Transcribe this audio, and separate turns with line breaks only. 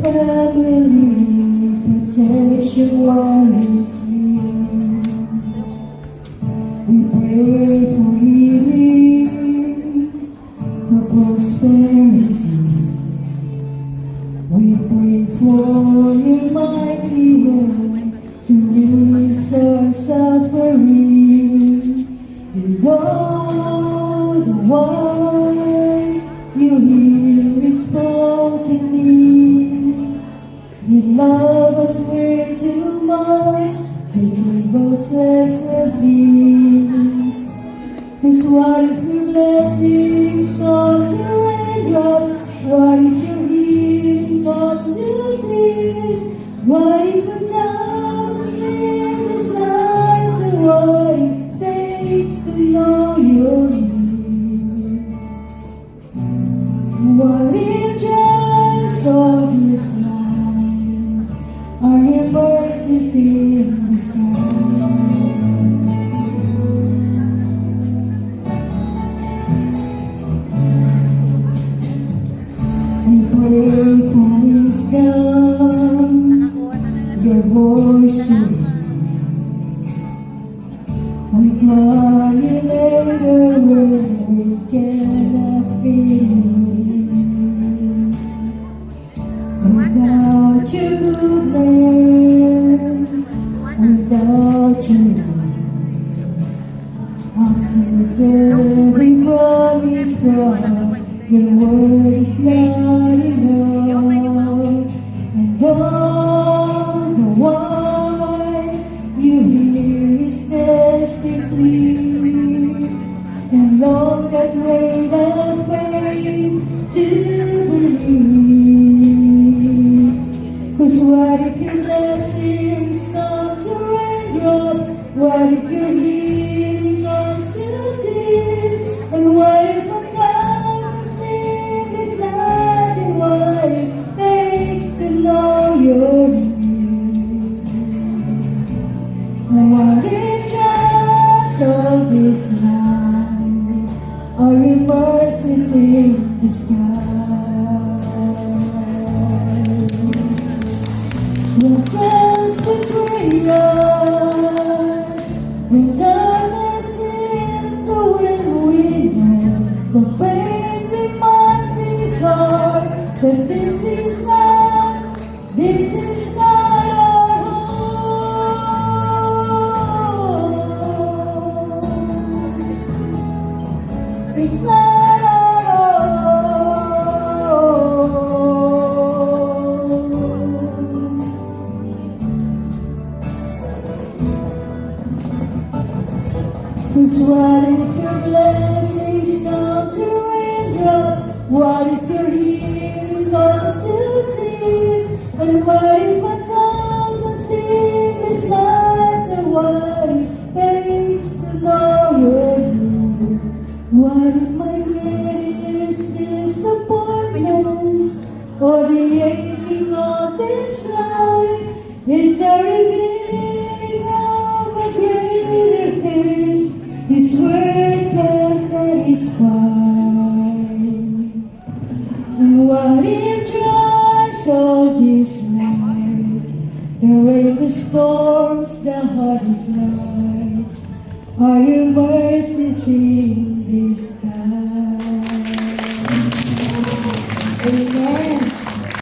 family, protection while we sleep. We pray for healing, for prosperity. We pray for your mighty hand to ease our suffering. And all the while you hear His spoken need. You love us way too much to give us lesser things. 'Cause what if your blessings come to raindrops? What if your healing comes to tears? What if 1,000 sleepless nights? And what it takes to know you're near? What if just all this life are your mercies in the sky? We pray for wisdom, your voice to hear. We cry you later when we cannot feel you. Without your goodness, without your love, I'll sing every promise from your word is not enough. And all the while you hear His desperate plea, and long that wait and faith to believe. 'Cause what if your blessings come to raindrops? What if your healing comes to tears? And what if 1,000 sleepless nights? And what it takes to know you're near? What if just all this life are your mercies in the sky? When friends betray us, when darkness is the wind we know, the pain reminds this heart that this is not our home. It's not our home. 'Cause what if your blessings come to raindrops? What if your healing comes to tears? And what if 1,000 sleepless nights? And what it takes to know you're near? What if my greatest disappointments, or the aching of this life, is the revealing of a greater thirst? His word can satisfy. And what if tries all this life, the rain, the storms, the hardest nights, are your mercy